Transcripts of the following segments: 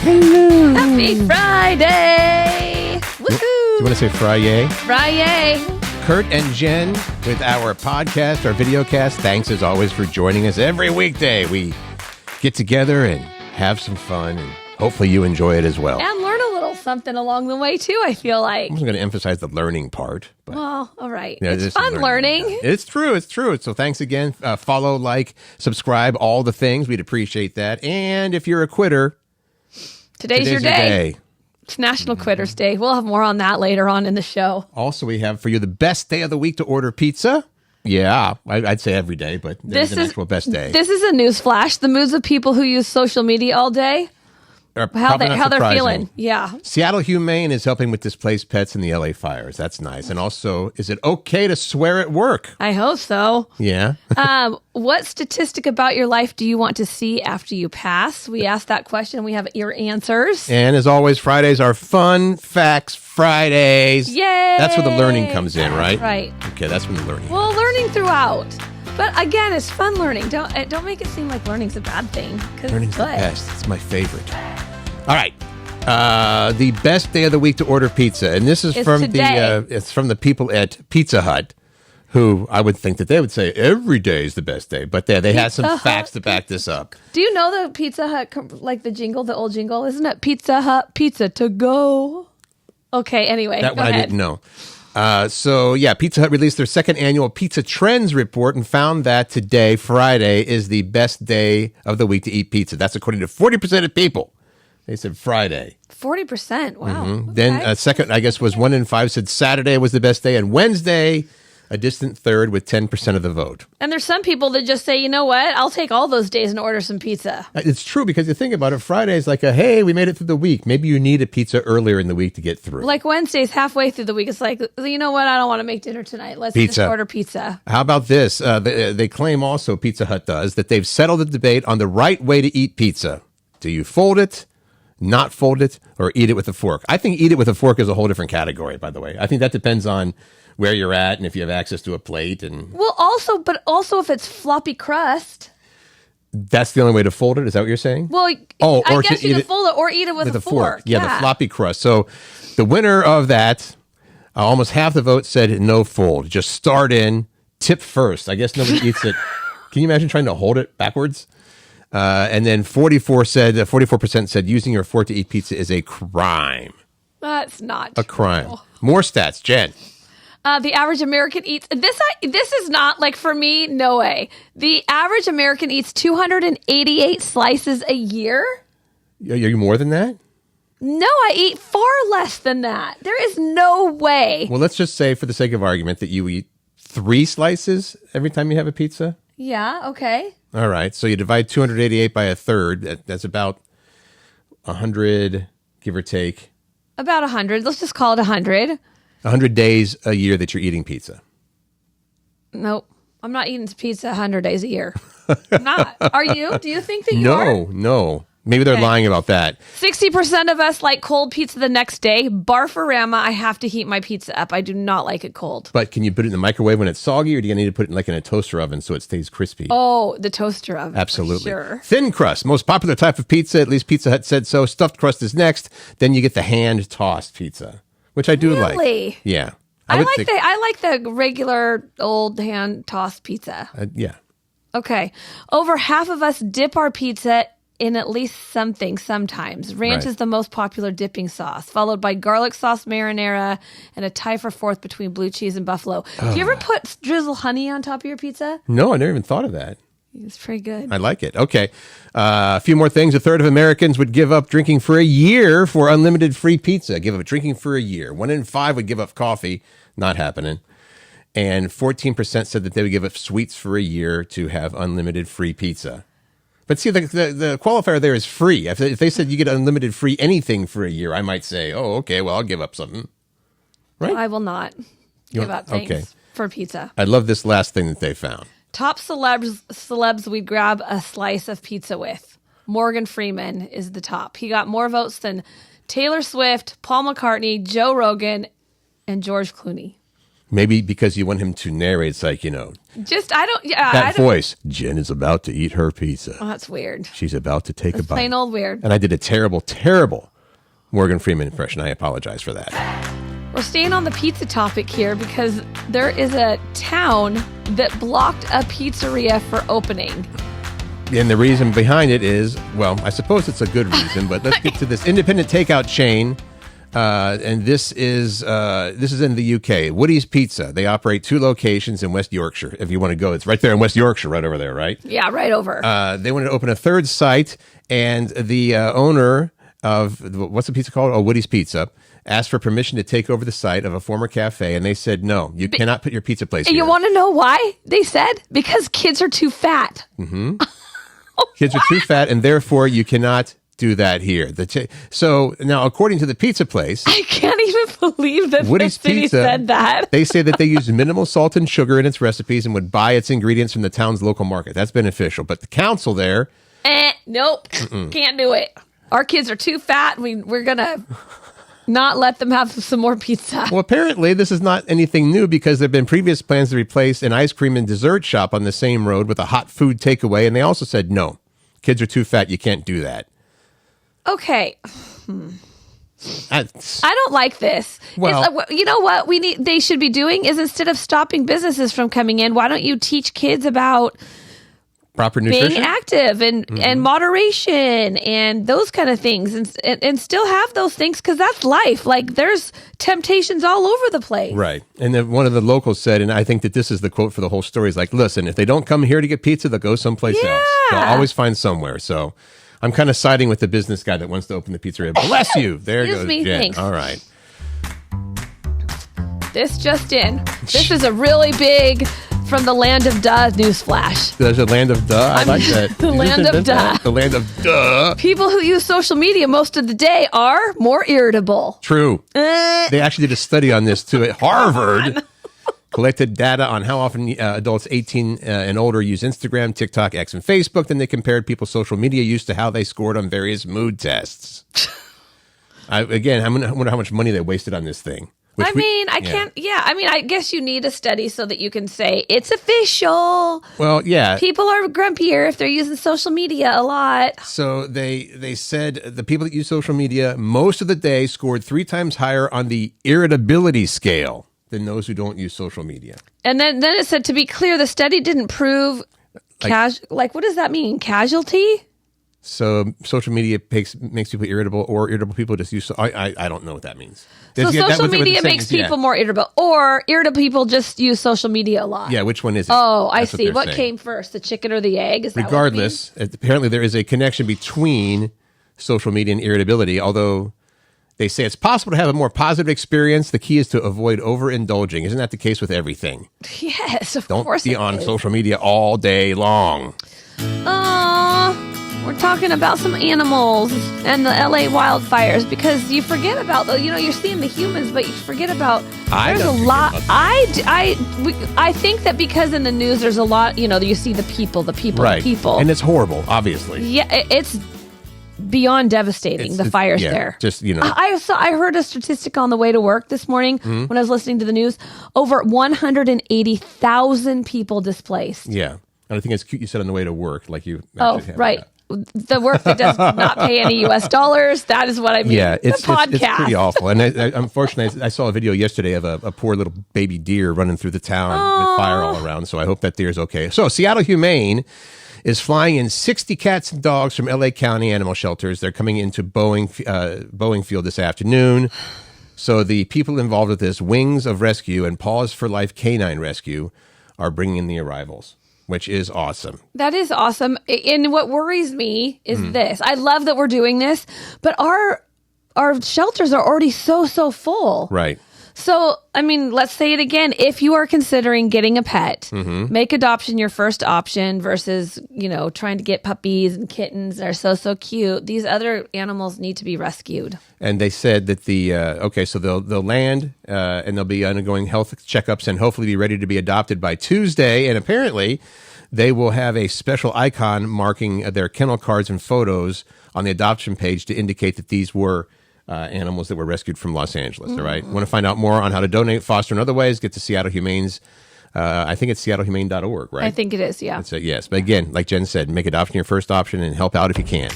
Hello. Happy Friday. Woohoo. Do you want to say Friday? Friday. Curt and Jen with our podcast, our video cast. Thanks as always for joining us every weekday. We get together and have some fun, and hopefully you enjoy it as well. And learn a little something along the way, too, I feel like. I wasn't going to emphasize the learning part. But, well, all right. you know, it's fun learning. It's true. It's true. So thanks again. Follow, like, subscribe, all the things. We'd appreciate that. And if you're a quitter, today's your day. It's National Quitters Day. We'll have more on that later on in the show. Also, we have for you the best day of the week to order pizza. Yeah, I'd say every day, but this is an actual best day. This is a news flash. The moods of people who use social media all day. How they're feeling. Yeah. Seattle Humane is helping with displaced pets in the LA fires. That's nice. And also, is it okay to swear at work? I hope so. Yeah. What statistic about your life do you want to see after you pass? We asked that question. We have your answers. And as always, Fridays are Fun Facts Fridays. Yay! That's where the learning comes in, right? Right. Okay, that's when the learning. Well, learning throughout. But again, it's fun learning. Don't make it seem like learning's a bad thing. Learning's the best. It's my favorite. All right. The best day of the week to order pizza. And this is from it's from the people at Pizza Hut, who I would think that they would say every day is the best day. But they had some facts to back this up. Do you know the Pizza Hut, like the jingle, the old jingle? Isn't it Pizza Hut, pizza to go? Okay, anyway. That one I didn't know. Pizza Hut released their second annual Pizza Trends report and found that today, Friday, is the best day of the week to eat pizza. That's according to 40% of people. They said Friday. 40%. Wow. Mm-hmm. Okay. Then second, I guess, was 1 in 5 said Saturday was the best day, and Wednesday, a distant third with 10% of the vote. And there's some people that just say, you know what? I'll take all those days and order some pizza. It's true, because you think about it, Friday is like hey, we made it through the week. Maybe you need a pizza earlier in the week to get through. Like Wednesday's halfway through the week. It's like, you know what? I don't want to make dinner tonight. Let's just order pizza. How about this? They claim also, Pizza Hut does, that they've settled the debate on the right way to eat pizza. Do you fold it, not fold it, or eat it with a fork? I think eat it with a fork is a whole different category, by the way. I think that depends on where you're at and if you have access to a plate. And well, also if it's floppy crust. That's the only way to fold it? Is that what you're saying? Well, I guess you can fold it or eat it with a fork. Yeah, the floppy crust. So the winner of that, almost half the vote said no fold. Just start in, tip first. I guess nobody eats it. Can you imagine trying to hold it backwards? And then 44% said using your fork to eat pizza is a crime. That's not a crime. More stats, Jen. The average American eats this is not like, for me, no way. The average American eats 288 slices a year. Are you more than that? No, I eat far less than that. There is no way. Well, let's just say, for the sake of argument, that you eat 3 slices every time you have a pizza. Yeah, okay. All right, so you divide 288 by a third. That's about 100, give or take. About 100. Let's just call it 100. 100 days a year that you're eating pizza. Nope. I'm not eating pizza 100 days a year. I'm not. Are you? Do you think that you are? No. Maybe they're lying about that. 60% of us like cold pizza the next day. Barfarama, I have to heat my pizza up. I do not like it cold. But can you put it in the microwave when it's soggy, or do you need to put it in a toaster oven so it stays crispy? Oh, the toaster oven. Absolutely. Sure. Thin crust, most popular type of pizza. At least Pizza Hut said so. Stuffed crust is next. Then you get the hand-tossed pizza, which I do like. Really? Yeah. I like the regular old hand-tossed pizza. Yeah. Okay. Over half of us dip our pizza in at least something sometimes. Ranch is the most popular dipping sauce, followed by garlic sauce marinara, and a tie for fourth between blue cheese and buffalo. Do you ever drizzle honey on top of your pizza? No, I never even thought of that. It's pretty good. I like it. Okay. A few more things. A third of Americans would give up drinking for a year for unlimited free pizza. Give up drinking for a year. 1 in 5 would give up coffee. Not happening. And 14% said that they would give up sweets for a year to have unlimited free pizza. But see, the qualifier there is free. If they said you get unlimited free anything for a year, I might say, oh, okay, well, I'll give up something. Right? I will not give up things for pizza. I love this last thing that they found. Top celebs we'd grab a slice of pizza with. Morgan Freeman is the top. He got more votes than Taylor Swift, Paul McCartney, Joe Rogan, and George Clooney. Maybe because you want him to narrate. It's like, Just, I don't, yeah. that voice. Jen is about to eat her pizza. Oh, that's weird. She's about to take a bite. Plain old weird. And I did a terrible, terrible Morgan Freeman impression. I apologize for that. We're staying on the pizza topic here because there is a town that blocked a pizzeria for opening. And the reason behind it is, well, I suppose it's a good reason, but let's get to this independent takeout chain. And this is in the UK. Woody's Pizza. They operate 2 locations in West Yorkshire. If you want to go, it's right there in West Yorkshire, right over there, right? Yeah, right over. They wanted to open a 3rd site, and the owner of what's the pizza called? Oh, Woody's Pizza. Asked for permission to take over the site of a former cafe, and they said, no, you cannot put your pizza place here. You want to know why? They said, because kids are too fat. Mm-hmm. Kids are too fat, and therefore you cannot do that here. So now, according to the pizza place, I can't even believe that Woody's the city Pizza said that. They say that they use minimal salt and sugar in its recipes and would buy its ingredients from the town's local market. That's beneficial. But the council there... Nope. Can't do it. Our kids are too fat. We're going to not let them have some more pizza. Well, apparently this is not anything new because there have been previous plans to replace an ice cream and dessert shop on the same road with a hot food takeaway. And they also said, no, kids are too fat. You can't do that. Okay. I don't like this. Well, you know what they should be doing is instead of stopping businesses from coming in, why don't you teach kids about proper nutrition, being active and moderation and those kind of things and still have those things because that's life. Like there's temptations all over the place. Right. And then one of the locals said, and I think that this is the quote for the whole story, is like, listen, if they don't come here to get pizza, they'll go someplace else. They'll always find somewhere. So I'm kind of siding with the business guy that wants to open the pizzeria. Bless you. There goes Jen. Thanks. All right. This just in. This is a really big from the land of duh newsflash. There's a land of duh. I like that. The land of duh. The land of duh. People who use social media most of the day are more irritable. True. They actually did a study on this too at Harvard. Collected data on how often adults 18 and older use Instagram, TikTok, X, and Facebook. Then they compared people's social media use to how they scored on various mood tests. I wonder how much money they wasted on this thing. I guess you need a study so that you can say it's official. Well, yeah. People are grumpier if they're using social media a lot. So they said the people that use social media most of the day scored 3 times higher on the irritability scale than those who don't use social media. And then it said, to be clear, the study didn't prove what does that mean? Casualty? So social media makes people irritable, or irritable people just use... I don't know what that means. So social media makes people more irritable, or irritable people just use social media a lot. Yeah, which one is it? Oh, I see. What came first, the chicken or the egg? Is that Regardless, apparently there is a connection between social media and irritability, although they say it's possible to have a more positive experience. The key is to avoid overindulging. Isn't that the case with everything? Yes, of Don't course. Don't be on social media all day long. We're talking about some animals and the LA wildfires because you forget about you're seeing the humans, but you forget about there's a lot. I think that because in the news there's a lot, you see the people, right. The people. And it's horrible, obviously. Yeah, it's beyond devastating, the fires there. Just, I heard a statistic on the way to work this morning when I was listening to the news. Over 180,000 people displaced. Yeah. And I think it's cute you said on the way to work, like you have right. That. The work that does not pay any U.S. dollars. That is what I mean. Yeah, it's pretty awful. And unfortunately, I saw a video yesterday of a poor little baby deer running through the town with fire all around. So I hope that deer is okay. So Seattle Humane is flying in 60 cats and dogs from L.A. County animal shelters. They're coming into Boeing Field this afternoon. So the people involved with this, Wings of Rescue and Paws for Life Canine Rescue, are bringing in the arrivals, which is awesome. That is awesome. And what worries me is this. I love that we're doing this, but our shelters are already so full. Right. So, let's say it again. If you are considering getting a pet, make adoption your first option versus, trying to get puppies and kittens that are so cute. These other animals need to be rescued. And they said that so they'll land and they'll be undergoing health checkups and hopefully be ready to be adopted by Tuesday. And apparently they will have a special icon marking their kennel cards and photos on the adoption page to indicate that these were animals that were rescued from Los Angeles. All right. Want to find out more on how to donate, foster, and other ways? Get to Seattle Humane's. I think it's seattlehumane.org, right? I think it is, yeah. That's it, yes. But again, like Jen said, make adoption your first option and help out if you can.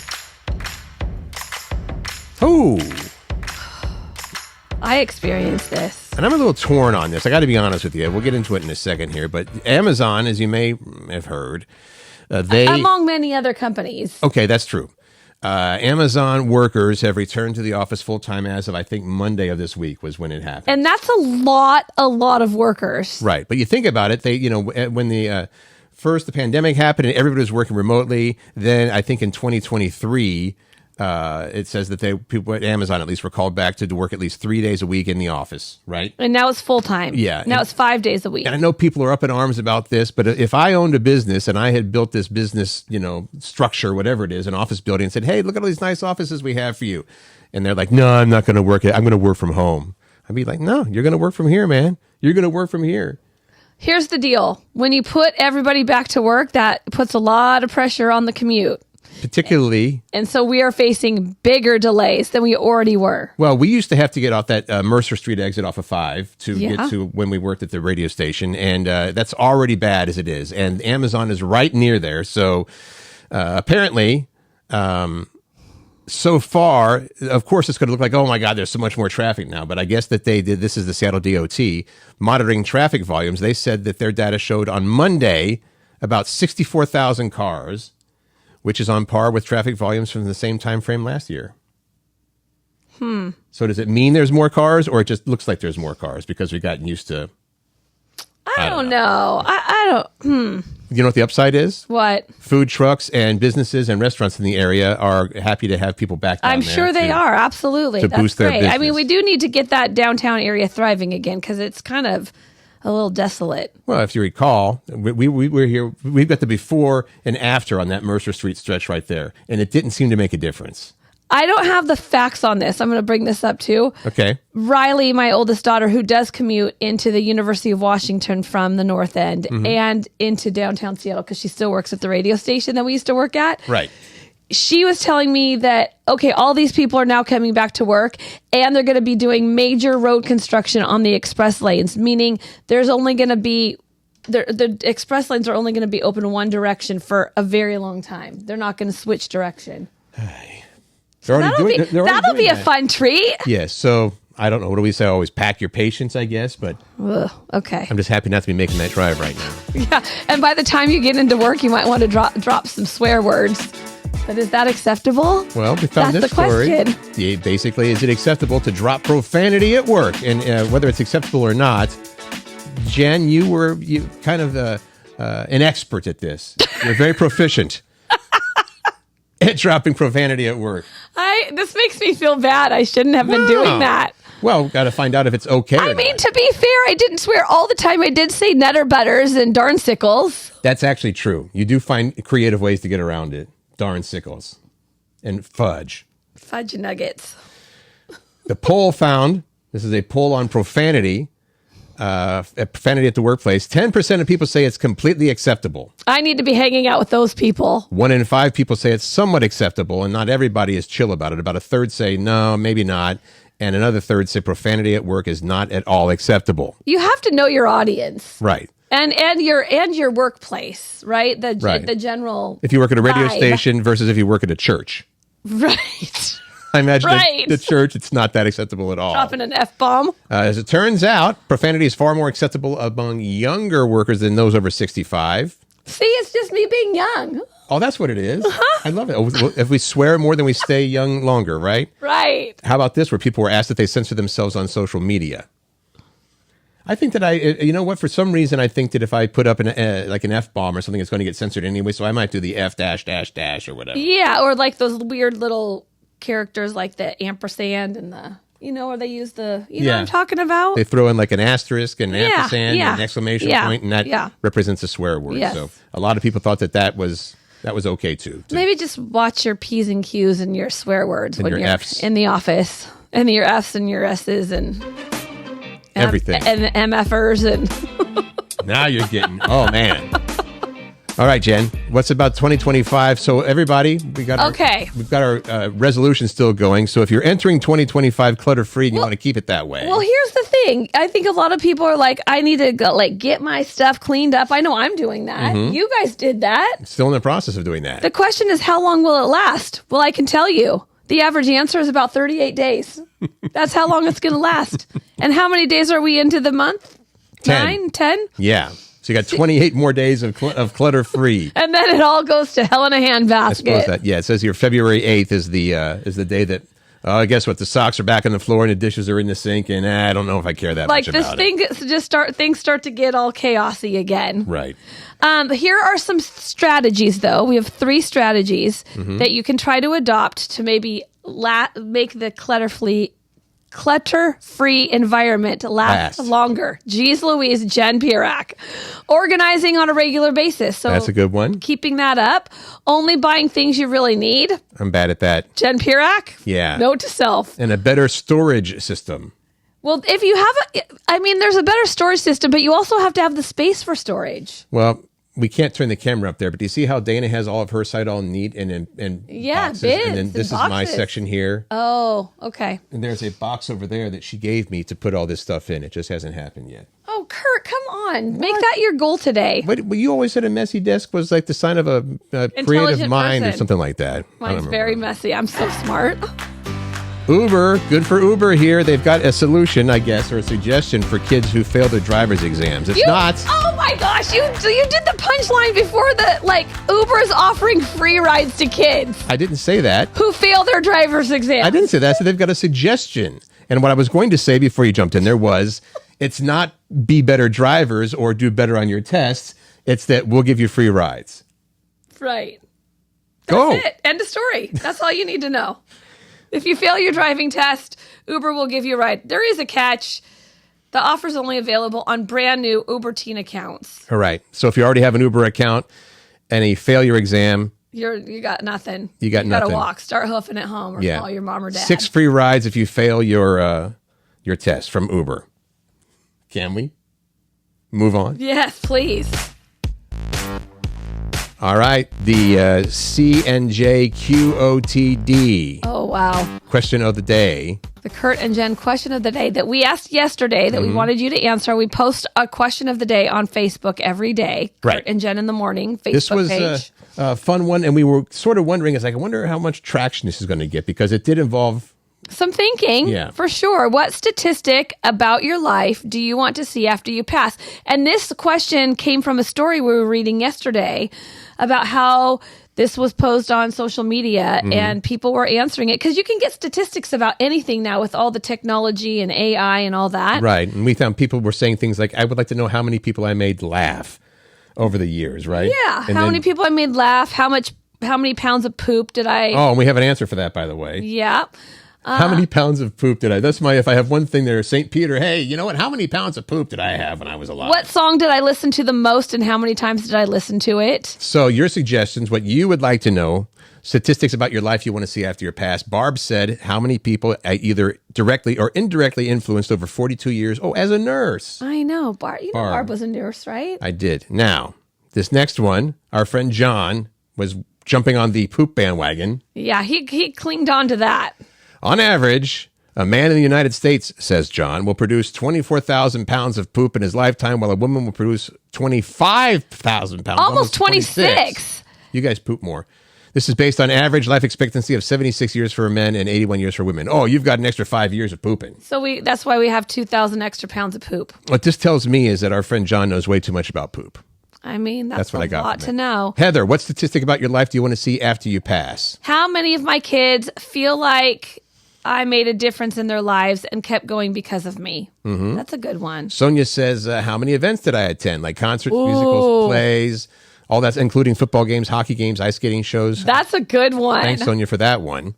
Oh. I experienced this. And I'm a little torn on this. I got to be honest with you. We'll get into it in a second here. But Amazon, as you may have heard, among many other companies. Okay, that's true. Amazon workers have returned to the office full-time as of, I think, Monday of this week was when it happened. And that's a lot of workers. Right. But you think about it, when the pandemic happened and everybody was working remotely, then I think in 2023, it says that people at Amazon at least were called back to work at least 3 days a week in the office, right? And now it's full-time. Yeah. Now it's 5 days a week. And I know people are up in arms about this, but if I owned a business and I had built this business, structure, whatever it is, an office building, and said, hey, look at all these nice offices we have for you. And they're like, no, I'm not going to work it. I'm going to work from home. I'd be like, no, you're going to work from here, man. You're going to work from here. Here's the deal. When you put everybody back to work, that puts a lot of pressure on the commute. Particularly. And so we are facing bigger delays than we already were. Well, we used to have to get off that Mercer Street exit off of 5 to get to when we worked at the radio station. And that's already bad as it is. And Amazon is right near there. So apparently, so far, of course, it's going to look like, oh, my God, there's so much more traffic now. But I guess that this is the Seattle DOT, monitoring traffic volumes. They said that their data showed on Monday about 64,000 cars, which is on par with traffic volumes from the same time frame last year. So does it mean there's more cars, or it just looks like there's more cars because we've gotten used to... I don't know. I don't... You know what the upside is? What? Food trucks and businesses and restaurants in the area are happy to have people back down I'm there. sure they are. Absolutely. To That's boost their great. business. I mean, we do need to get that downtown area thriving again because it's kind of a little desolate. Well, if you recall, we were here. We've got the before and after on that Mercer Street stretch right there, and it didn't seem to make a difference. I don't have the facts on this. I'm going to bring this up too. Okay. Riley, my oldest daughter, who does commute into the University of Washington from the North End and into downtown Seattle because she still works at the radio station that we used to work at. Right. She was telling me that, okay, all these people are now coming back to work and they're going to be doing major road construction on the express lanes, meaning there's only going to be, the express lanes are only going to be open in one direction for a very long time. They're not going to switch direction. That'll be a fun treat. Yes. So I don't know. What do we say? Always pack your patience, I guess. But okay. I'm just happy not to be making that drive right now. Yeah. And by the time you get into work, you might want to drop some swear words. But is that acceptable? Well, we found this story. Yeah, basically, is it acceptable to drop profanity at work? And whether it's acceptable or not, Jen, you kind of an expert at this. You're very proficient at dropping profanity at work. This makes me feel bad. I shouldn't have been doing that. Well, got to find out if it's okay. I mean, to be fair, I didn't swear all the time. I did say nutter butters and darn sickles. That's actually true. You do find creative ways to get around it. Darn sickles and fudge. Fudge nuggets. The poll found, this is a poll on profanity at the workplace. 10% of people say it's completely acceptable. I need to be hanging out with those people. 1 in 5 people say it's somewhat acceptable, and not everybody is chill about it. About a third say no, maybe not. And another third say profanity at work is not at all acceptable. You have to know your audience. Right. And your workplace, right? The general. If you work at a radio vibe. station versus if you work at a church. Right. I imagine the church, it's not that acceptable at all. Dropping an F-bomb. As it turns out, profanity is far more acceptable among younger workers than those over 65. See, it's just me being young. Oh, that's what it is. I love it. If we swear more, then we stay young longer, right? Right. How about this, where people were asked if they censor themselves on social media? I think that you know what? For some reason, I think that if I put up an F-bomb or something, it's going to get censored anyway. So I might do the F -- or whatever. Yeah, or like those weird little characters like the ampersand and the, where they use the, know what I'm talking about? They throw in like an asterisk and an ampersand and an exclamation point, and that represents a swear word. Yes. So a lot of people thought that was okay too. Maybe just watch your P's and Q's and your swear words and when your you're F's. In the office. And your F's and your S's and everything. And MFers and now you're getting, oh man. All right, Jen. What's about 2025? So everybody, we've got our resolution still going. So if you're entering 2025 clutter-free and you want to keep it that way. Well, here's the thing. I think a lot of people are like, I need to go, get my stuff cleaned up. I know I'm doing that. You guys did that. Still in the process of doing that. The question is, how long will it last? Well, I can tell you. The average answer is about 38 days. That's how long it's going to last. And how many days are we into the month? 10. 9, 10? Yeah. So you got 28 more days of clutter-free. And then it all goes to hell in a handbasket. I suppose that, it says here February 8th is the day that, guess what, the socks are back on the floor and the dishes are in the sink, and I don't know if I care that much about it. Things start to get all chaosy again. Right. Here are some strategies, though. We have 3 strategies that you can try to adopt to maybe make the clutter-free environment last longer. Jeez Louise, Jen Pirak. Organizing on a regular basis. So that's a good one. Keeping that up. Only buying things you really need. I'm bad at that. Jen Pirak? Yeah. Note to self. And a better storage system. Well, if you have there's a better storage system, but you also have to have the space for storage. Well, we can't turn the camera up there, but do you see how Dana has all of her side all neat and boxes? Bins and then this is my section here. Oh, okay. And there's a box over there that she gave me to put all this stuff in. It just hasn't happened yet. Oh, Curt, come on. Make that your goal today. But you always said a messy desk was like the sign of a creative mind or something like that. Mine's very messy. I'm so smart. Uber, good for Uber here. They've got a solution, I guess, or a suggestion for kids who fail their driver's exams. It's not. Oh my gosh, you did the punchline before Uber is offering free rides to kids. I didn't say that. Who fail their driver's exam. I didn't say that. So they've got a suggestion. And what I was going to say before you jumped in there was, it's not be better drivers or do better on your tests. It's that we'll give you free rides. Right. Go. That's it. End of story. That's all you need to know. If you fail your driving test, Uber will give you a ride. There is a catch. The offer is only available on brand new Uber Teen accounts. All right. So if you already have an Uber account and you fail your exam, you got nothing. You got nothing. You got to walk. Start hoofing it home or call your mom or dad. 6 free rides if you fail your test from Uber. Can we move on? Yes, please. All right, the CNJQOTD. Oh, wow. Question of the day. The Curt and Jen question of the day that we asked yesterday that we wanted you to answer. We post a question of the day on Facebook every day. Right. Curt and Jen in the morning Facebook this was page. A fun one, and we were sort of wondering, I wonder how much traction this is going to get, because it did involve some thinking, for sure. What statistic about your life do you want to see after you pass? And this question came from a story we were reading yesterday about how this was posed on social media and people were answering it. Because you can get statistics about anything now with all the technology and AI and all that. Right. And we found people were saying things like, I would like to know how many people I made laugh over the years, right? Yeah. How many people I made laugh? How many pounds of poop did I... Oh, and we have an answer for that, by the way. Yeah. How many pounds of poop did I... That's if I have one thing there, St. Peter, hey, you know what? How many pounds of poop did I have when I was alive? What song did I listen to the most and how many times did I listen to it? So your suggestions, what you would like to know, statistics about your life you want to see after your past. Barb said how many people either directly or indirectly influenced over 42 years, as a nurse. I know. Barb was a nurse, right? I did. Now, this next one, our friend John was jumping on the poop bandwagon. Yeah, he clinged on to that. On average, a man in the United States, says John, will produce 24,000 pounds of poop in his lifetime, while a woman will produce 25,000 pounds. Almost 26. You guys poop more. This is based on average life expectancy of 76 years for men and 81 years for women. Oh, you've got an extra 5 years of pooping. So that's why we have 2,000 extra pounds of poop. What this tells me is that our friend John knows way too much about poop. I mean, that's what I got a lot to know. Heather, what statistic about your life do you want to see after you pass? How many of my kids feel like I made a difference in their lives and kept going because of me? That's a good one. Sonia says, how many events did I attend? Like concerts, musicals, plays, all that, including football games, hockey games, ice skating shows. That's a good one. Thanks, Sonia, for that one.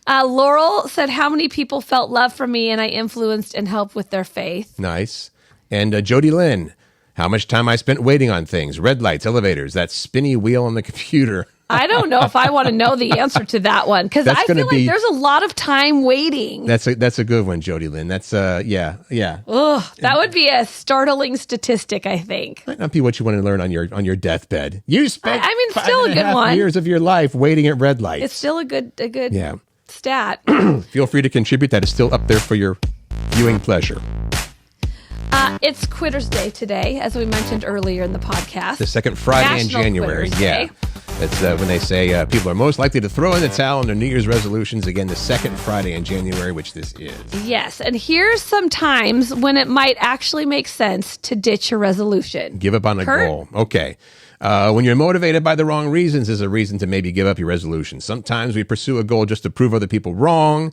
Laurel said, how many people felt love from me and I influenced and helped with their faith? Nice. And Jody Lynn, how much time I spent waiting on things, red lights, elevators, that spinny wheel on the computer. I don't know if I want to know the answer to that one because I feel like there's a lot of time waiting. That's a good one, Jody Lynn. That's yeah. Ugh, that would be a startling statistic, I think. Might not be what you want to learn on your deathbed. You spent still a good one. years of your life waiting at red lights. It's still a good stat. Feel free to contribute. That is still up there for your viewing pleasure. It's Quitter's Day today, as we mentioned earlier in the podcast. The second Friday in January. Yeah. That's when they say people are most likely to throw in the towel on their New Year's resolutions. Again, the second Friday in January, which this is. Yes. And here's some times when it might actually make sense to ditch your resolution. Give up on a goal. Okay. When you're motivated by the wrong reasons is a reason to maybe give up your resolution. Sometimes we pursue a goal just to prove other people wrong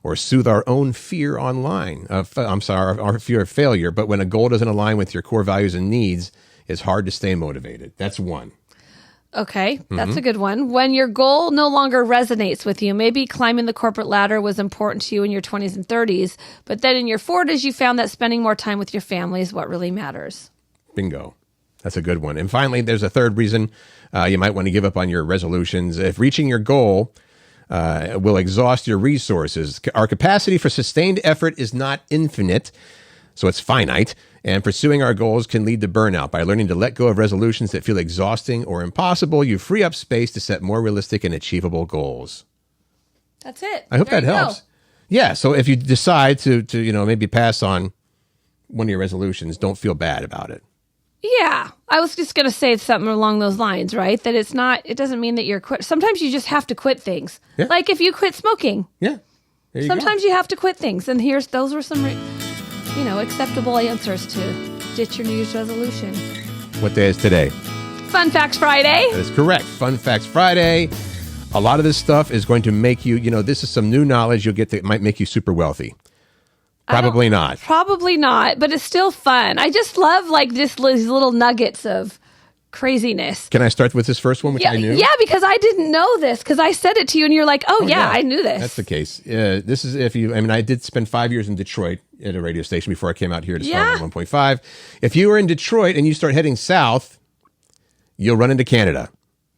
or soothe our own fear online. Our fear of failure. But when a goal doesn't align with your core values and needs, it's hard to stay motivated. That's one. Okay, that's a good one. When your goal no longer resonates with you, maybe climbing the corporate ladder was important to you in your 20s and 30s, but then in your 40s, you found that spending more time with your family is what really matters. Bingo. That's a good one. And finally, there's a third reason you might want to give up on your resolutions. If reaching your goal will exhaust your resources, our capacity for sustained effort is not infinite, so it's finite. And pursuing our goals can lead to burnout. By learning to let go of resolutions that feel exhausting or impossible, you free up space to set more realistic and achievable goals. That's it. I hope that helps. Go. Yeah. So if you decide to maybe pass on one of your resolutions, don't feel bad about it. Yeah. I was just going to say something along those lines, right? That it doesn't mean that you're quit. Sometimes you just have to quit things. Yeah. Like if you quit smoking. Yeah. Sometimes you have to quit things. And those were some acceptable answers to ditch your New Year's resolution. What day is today? Fun Facts Friday. That is correct. Fun Facts Friday. A lot of this stuff is going to make you, this is some new knowledge you'll get that might make you super wealthy. Probably not. Probably not, but it's still fun. I just love these little nuggets of craziness. Can I start with this first one, which I knew? Yeah, because I didn't know this, because I said it to you and you're like, oh yeah, I knew this. That's the case. This is I did spend 5 years in Detroit at a radio station before I came out here to start with 1.5. If you were in Detroit and you start heading south, you'll run into Canada.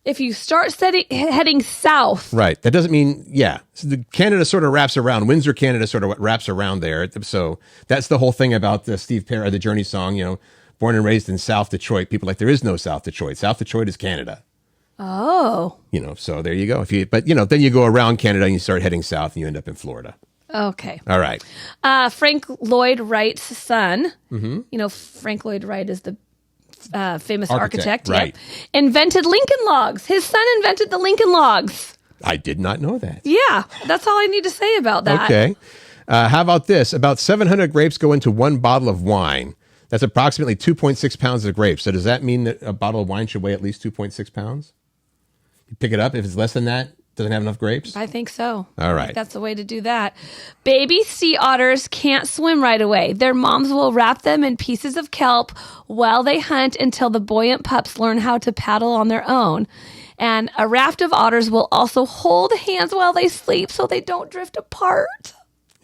If you start heading south. Right. That doesn't mean, So Canada sort of wraps around. Windsor, Canada sort of wraps around there. So that's the whole thing about the Steve Perry, the Journey song, born and raised in South Detroit. People there is no South Detroit. South Detroit is Canada. Oh. So there you go. Then you go around Canada and you start heading south and you end up in Florida. Okay. All right. Frank Lloyd Wright's son. Mm-hmm. Frank Lloyd Wright is the famous architect. Right. Invented Lincoln Logs. His son invented the Lincoln Logs. I did not know that. Yeah. That's all I need to say about that. Okay. How about this? About 700 grapes go into one bottle of wine. That's approximately 2.6 pounds of grapes. So does that mean that a bottle of wine should weigh at least 2.6 pounds? You pick it up. If it's less than that, doesn't have enough grapes? I think so. All right. That's the way to do that. Baby sea otters can't swim right away. Their moms will wrap them in pieces of kelp while they hunt until the buoyant pups learn how to paddle on their own. And a raft of otters will also hold hands while they sleep so they don't drift apart.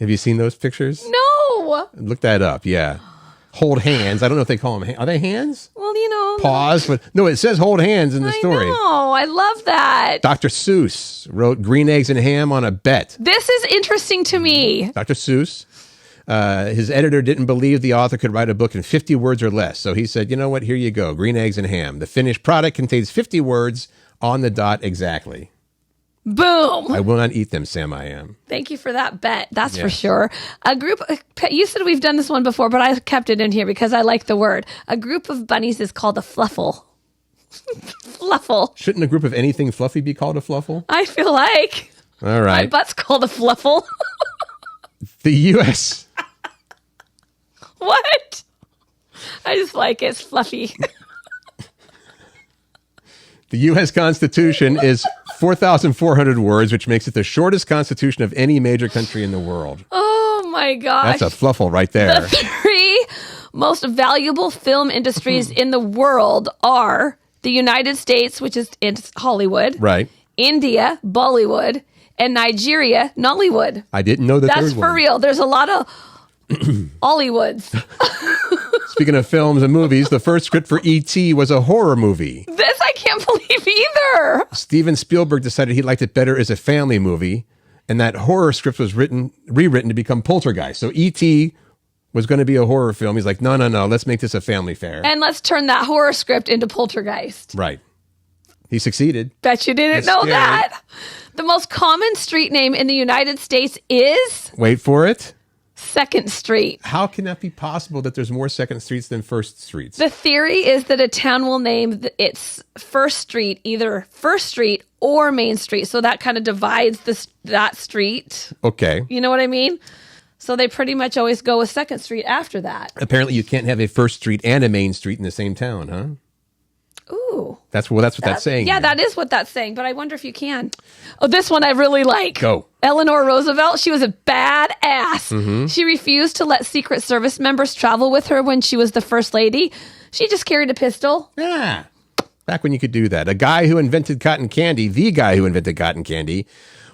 Have you seen those pictures? No. Look that up, yeah. Hold hands. I don't know if they call them. Are they hands? Well, Pause. No, it says hold hands in the story. I love that. Dr. Seuss wrote Green Eggs and Ham on a bet. This is interesting to me. Dr. Seuss, his editor didn't believe the author could write a book in 50 words or less. So he said, you know what? Here you go. Green Eggs and Ham. The finished product contains 50 words on the dot exactly. Boom. I will not eat them, Sam I am. Thank you for that bet. That's for sure. You said we've done this one before, but I kept it in here because I like the word. A group of bunnies is called a fluffle. Fluffle. Shouldn't a group of anything fluffy be called a fluffle? I feel like. All right. My butt's called a fluffle. The U.S. What? I just like it. It's fluffy. The U.S. Constitution is 4,400 words, which makes it the shortest constitution of any major country in the world. Oh, my gosh. That's a fluffle right there. The 3 most valuable film industries in the world are the United States, which is Hollywood. Right. India, Bollywood. And Nigeria, Nollywood. I didn't know that. That's for real. There's a lot of Hollywoods. Speaking of films and movies, the first script for E.T. was a horror movie. This I can't believe either. Steven Spielberg decided he liked it better as a family movie, and that horror script was rewritten to become Poltergeist. So E.T. was going to be a horror film. He's like, no, let's make this a family fare. And let's turn that horror script into Poltergeist. Right. He succeeded. Bet you didn't know that. The most common street name in the United States is... Wait for it. 2nd Street. How can that be possible that there's more 2nd Streets than 1st Streets? The theory is that a town will name its 1st Street either 1st Street or Main Street. So that kind of divides that street. Okay. You know what I mean? So they pretty much always go with 2nd Street after that. Apparently you can't have a 1st Street and a Main Street in the same town, huh? Ooh. That's what that's saying. Yeah, that is what that's saying, but I wonder if you can. Oh, this one I really like. Go. Eleanor Roosevelt, she was a badass. Mm-hmm. She refused to let Secret Service members travel with her when she was the first lady. She just carried a pistol. Yeah. Back when you could do that. The guy who invented cotton candy,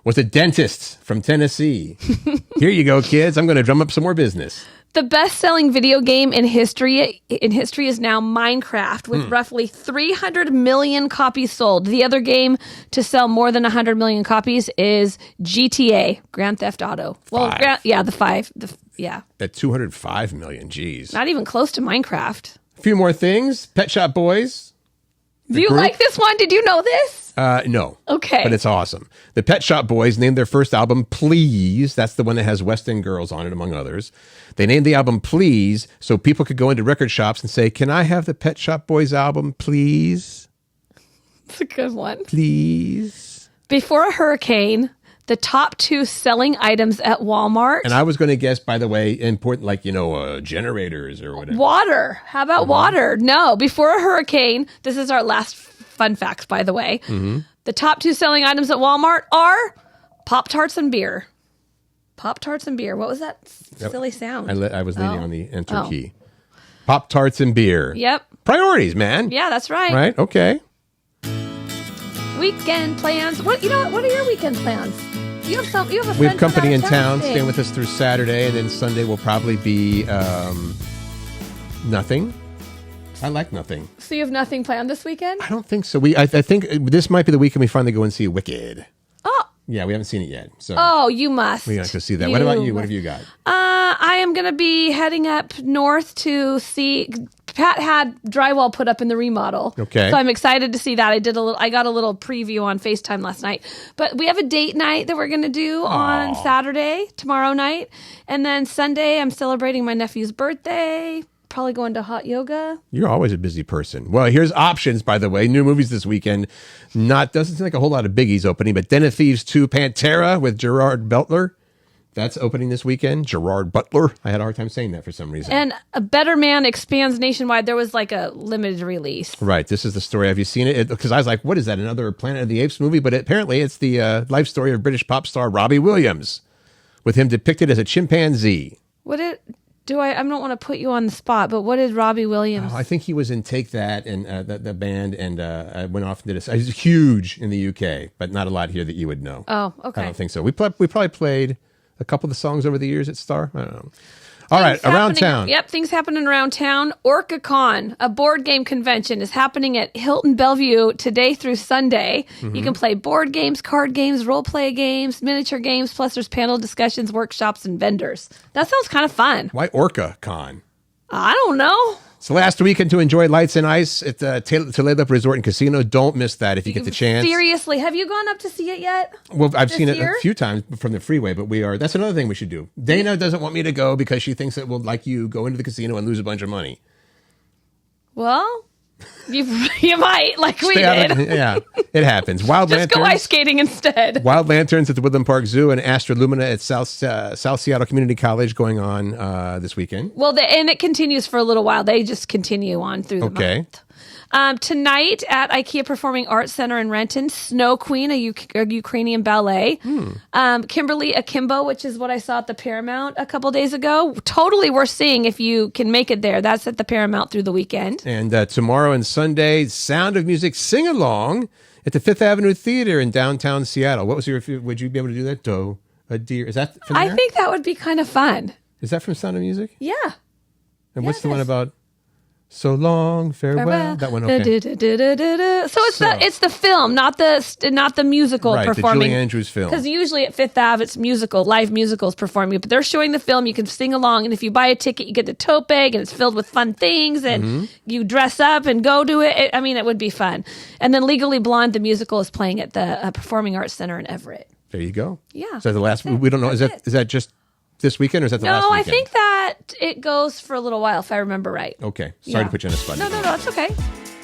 was a dentist from Tennessee. Here you go, kids. I'm going to drum up some more business. The best-selling video game in history is now Minecraft, with roughly 300 million copies sold. The other game to sell more than 100 million copies is GTA, Grand Theft Auto. Well, the 5. At 205 million, geez. Not even close to Minecraft. A few more things. Pet Shop Boys. Do you like this one? Did you know this? No. Okay. But it's awesome. The Pet Shop Boys named their first album Please. That's the one that has West End Girls on it, among others. They named the album Please so people could go into record shops and say, can I have the Pet Shop Boys album, please? It's a good one. Please. Before a hurricane, the top 2 selling items at Walmart. And I was going to guess, by the way, important, like, generators or whatever. Water. How about water? No. Before a hurricane, this is our last fun facts, by the way. Mm-hmm. The top 2 selling items at Walmart are Pop-Tarts and beer. Pop-Tarts and beer. What was that silly sound? I was leaning on the enter key. Pop-Tarts and beer. Yep. Priorities, man. Yeah, that's right. Right? Okay. Weekend plans. What are your weekend plans? You have a friend We have company in from town staying with us through Saturday, and then Sunday will probably be nothing. I like nothing. So you have nothing planned this weekend? I don't think so. I think this might be the weekend we finally go and see Wicked. Oh. Yeah, we haven't seen it yet. So Oh, you must. we gotta go see that. What about you? What have you got? I am going to be heading up north to see... Pat had drywall put up in the remodel. Okay. So I'm excited to see that. I got a little preview on FaceTime last night. But we have a date night that we're going to do on Saturday, tomorrow night. And then Sunday, I'm celebrating my nephew's birthday. Probably going to hot yoga. You're always a busy person. Well, here's options, by the way. New movies this weekend. Doesn't seem like a whole lot of biggies opening, but Den of Thieves 2 Pantera with Gerard Butler. That's opening this weekend. Gerard Butler. I had a hard time saying that for some reason. And A Better Man expands nationwide. There was like a limited release. Right. This is the story. Have you seen it? Because I was like, what is that? Another Planet of the Apes movie? But apparently it's the life story of British pop star Robbie Williams, with him depicted as a chimpanzee. I don't want to put you on the spot, but what did Robbie Williams? I think he was in Take That and the band, and went off and did this. He's huge in the UK, but not a lot here that you would know. Oh, okay. I don't think so. We probably played a couple of the songs over the years at Star. I don't know. All right, around town. Yep, things happening around town. OrcaCon, a board game convention, is happening at Hilton Bellevue today through Sunday. Mm-hmm. You can play board games, card games, role-play games, miniature games, plus there's panel discussions, workshops, and vendors. That sounds kind of fun. Why OrcaCon? I don't know. So last weekend to enjoy Lights and Ice at Toledo Resort and Casino. Don't miss that if you get the chance. Seriously, have you gone up to see it yet? Well, I've seen it a few times from the freeway, but that's another thing we should do. Dana doesn't want me to go because she thinks it will, like you, go into the casino and lose a bunch of money. Well, you might, like we did. Yeah, it happens. Wild Just Lanterns. go ice skating instead. Wild Lanterns at the Woodland Park Zoo and Astra Lumina at South Seattle Community College going on this weekend. Well, and it continues for a little while. They just continue on through the month. Tonight at IKEA Performing Arts Center in Renton, Snow Queen, a Ukrainian ballet. Kimberly Akimbo, which is what I saw at the Paramount a couple days ago. Totally worth seeing if you can make it there. That's at the Paramount through the weekend. And tomorrow and Sunday, Sound of Music Sing-Along at the Fifth Avenue Theater in downtown Seattle. Would you be able to do that? A deer. Is that from there? I think that would be kind of fun. Is that from Sound of Music? Yeah. And what's the one about? So long, farewell. That one, okay. So it's the film, not the musical Right, performing. the Julie Andrews film. Because usually at Fifth Ave, it's live musicals performing. But they're showing the film. You can sing along, and if you buy a ticket, you get the tote bag, and it's filled with fun things, and you dress up and go to it. It would be fun. And then Legally Blonde, the musical, is playing at the Performing Arts Center in Everett. There you go. Yeah. So the last, we don't know, is that just this weekend or is that the last weekend? No, I think that it goes for a little while, if I remember right. Okay. Sorry to put you on the spot. No, it's okay.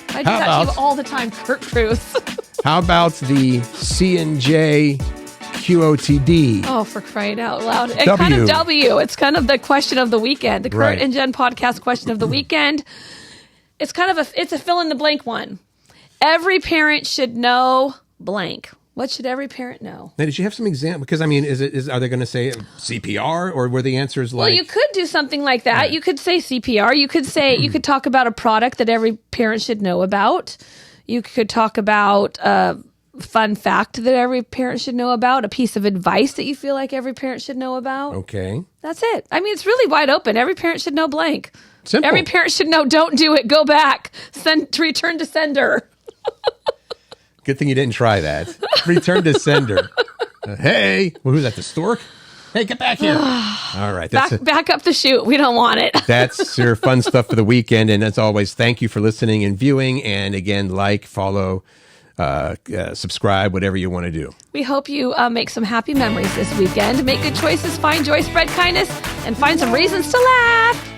I do that to you all the time, Curt Cruz. How about the C&J QOTD? Oh, for crying out loud. And kind of W. It's kind of the question of the weekend. The Curt and Jen podcast question of the weekend. It's kind of it's a fill in the blank one. Every parent should know blank. What should every parent know? Now, did you have some example? Because are they going to say CPR, or were the answers like? Well, you could do something like that. You could say CPR. You could talk about a product that every parent should know about. You could talk about a fun fact that every parent should know about. A piece of advice that you feel like every parent should know about. Okay, that's it. It's really wide open. Every parent should know blank. Simple. Every parent should know. Don't do it. Go back. Return to sender. Good thing you didn't try that. Return to sender. Hey, what was that? The stork? Hey, get back here. All right. Back up the chute. We don't want it. That's your fun stuff for the weekend. And as always, thank you for listening and viewing. And again, follow, subscribe, whatever you want to do. We hope you make some happy memories this weekend. Make good choices, find joy, spread kindness, and find some reasons to laugh.